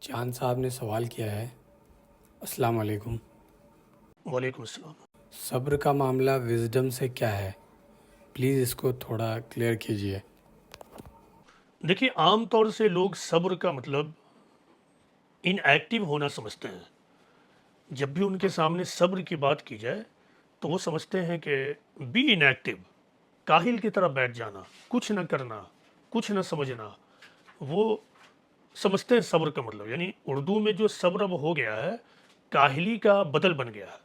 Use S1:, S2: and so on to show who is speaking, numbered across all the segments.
S1: چاند صاحب نے سوال کیا ہے۔ السلام علیکم۔
S2: وعلیکم السلام۔
S1: صبر کا معاملہ وزڈم سے کیا ہے؟ پلیز اس کو تھوڑا کلیئر کیجیے۔
S2: دیکھیے، عام طور سے لوگ صبر کا مطلب ان ایکٹیو ہونا سمجھتے ہیں۔ جب بھی ان کے سامنے صبر کی بات کی جائے تو وہ سمجھتے ہیں کہ بی ان ایکٹیو، کاہل کی طرح بیٹھ جانا، کچھ نہ کرنا، کچھ نہ سمجھنا، وہ سمجھتے ہیں صبر کا مطلب۔ یعنی اردو میں جو صبر اب ہو گیا ہے، کاہلی کا بدل بن گیا ہے۔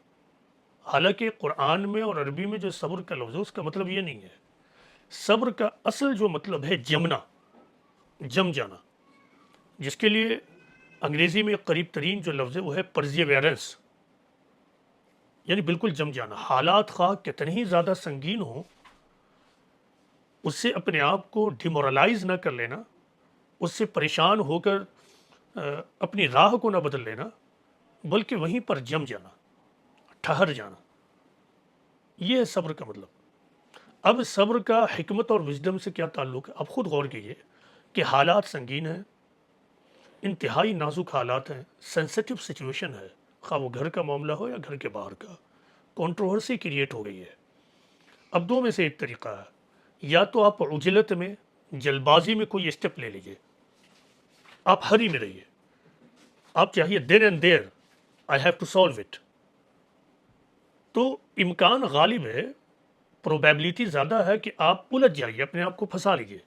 S2: حالانکہ قرآن میں اور عربی میں جو صبر کا لفظ ہے اس کا مطلب یہ نہیں ہے۔ صبر کا اصل جو مطلب ہے جمنا، جم جانا، جس کے لیے انگریزی میں قریب ترین جو لفظ ہے وہ ہے پرزیویرنس، یعنی بالکل جم جانا۔ حالات خواہ کتنے ہی زیادہ سنگین ہوں، اس سے اپنے آپ کو ڈیمورلائز نہ کر لینا، اس سے پریشان ہو کر اپنی راہ کو نہ بدل لینا، بلکہ وہیں پر جم جانا، ٹھہر جانا۔ یہ ہے صبر کا مطلب۔ اب صبر کا حکمت اور وزڈم سے کیا تعلق ہے؟ اب خود غور کیجئے کہ حالات سنگین ہیں، انتہائی نازک حالات ہیں، سینسیٹیو سچویشن ہے، خواہ وہ گھر کا معاملہ ہو یا گھر کے باہر کا، کنٹروورسی کریٹ ہو گئی ہے۔ اب دو میں سے ایک طریقہ ہے، یا تو آپ عجلت میں، جلد بازی میں کوئی اسٹیپ لے لیجئے، آپ ہری میں رہیے، آپ چاہیے there and there I have to solve it، تو امکان غالب ہے، پروبیبلٹی زیادہ ہے کہ آپ الجھ جائیے، اپنے آپ کو پھنسا لیجئے۔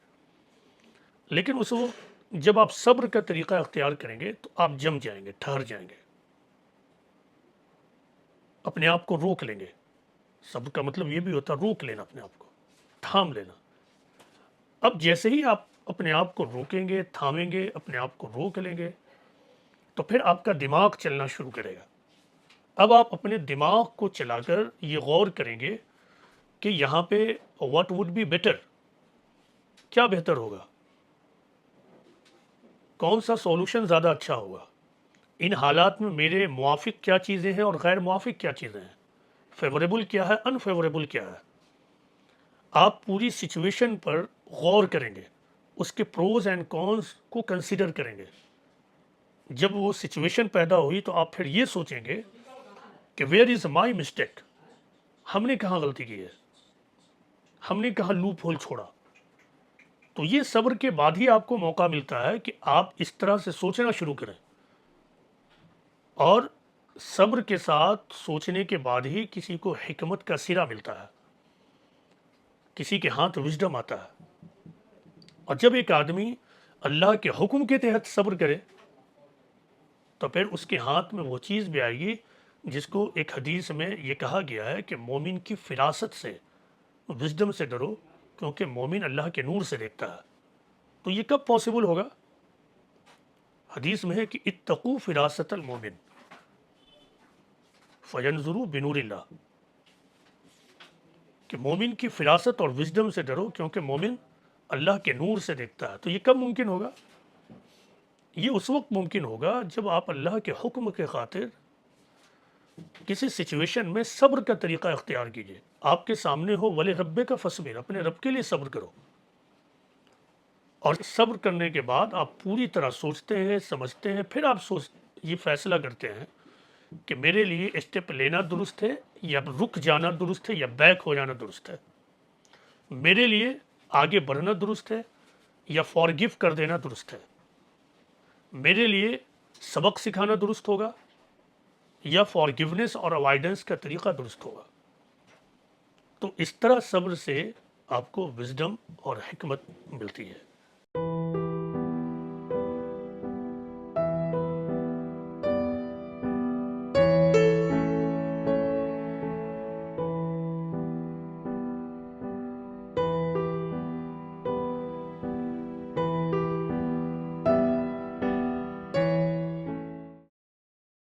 S2: لیکن اس وقت جب آپ صبر کا طریقہ اختیار کریں گے تو آپ جم جائیں گے، ٹھہر جائیں گے، اپنے آپ کو روک لیں گے۔ صبر کا مطلب یہ بھی ہوتا ہے روک لینا، اپنے آپ کو تھام لینا۔ اب جیسے ہی آپ اپنے آپ کو روکیں گے، تھامیں گے، اپنے آپ کو روک لیں گے، تو پھر آپ کا دماغ چلنا شروع کرے گا۔ اب آپ اپنے دماغ کو چلا کر یہ غور کریں گے کہ یہاں پہ what would be better، کیا بہتر ہوگا، کون سا سولوشن زیادہ اچھا ہوگا، ان حالات میں میرے موافق کیا چیزیں ہیں اور غیر موافق کیا چیزیں ہیں، فیوریبل کیا ہے، انفیوریبل کیا ہے۔ آپ پوری سچویشن پر غور کریں گے، اس کے پروز اینڈ کونز کو کنسیڈر کریں گے۔ جب وہ سچویشن پیدا ہوئی تو آپ پھر یہ سوچیں گے کہ ویئر از مائی مسٹیک، ہم نے کہاں غلطی کی ہے، ہم نے کہاں لوپ ہول چھوڑا۔ تو یہ صبر کے بعد ہی آپ کو موقع ملتا ہے کہ آپ اس طرح سے سوچنا شروع کریں، اور صبر کے ساتھ سوچنے کے بعد ہی کسی کو حکمت کا سرا ملتا ہے، کسی کے ہاتھ وزڈم آتا ہے۔ اور جب ایک آدمی اللہ کے حکم کے تحت صبر کرے تو پھر اس کے ہاتھ میں وہ چیز بھی آئے گی جس کو ایک حدیث میں یہ کہا گیا ہے کہ مومن کی فراست سے، وزڈم سے ڈرو، کیونکہ مومن اللہ کے نور سے دیکھتا ہے۔ تو یہ کب پاسبل ہوگا؟ حدیث میں ہے کہ اتقوا فراست المومن فینظروا بنور اللہ، کہ مومن کی فراست اور وزڈم سے ڈرو کیونکہ مومن اللہ کے نور سے دیکھتا ہے۔ تو یہ کب ممکن ہوگا؟ یہ اس وقت ممکن ہوگا جب آپ اللہ کے حکم کے خاطر کسی سچویشن میں صبر کا طریقہ اختیار کیجئے۔ آپ کے سامنے ہو وَلِ رَبِّكَ فَاصْبِرْ، اپنے رب کے لیے صبر کرو، اور صبر کرنے کے بعد آپ پوری طرح سوچتے ہیں، سمجھتے ہیں، پھر آپ یہ فیصلہ کرتے ہیں کہ میرے لیے اسٹیپ لینا درست ہے یا رک جانا درست ہے یا بیک ہو جانا درست ہے، میرے لیے آگے بڑھنا درست ہے یا فارگیو کر دینا درست ہے، میرے لیے سبق سکھانا درست ہوگا یا فارگیونیس اور اوائیڈنس کا طریقہ درست ہوگا۔ تو اس طرح صبر سے آپ کو وزڈم اور حکمت ملتی ہے۔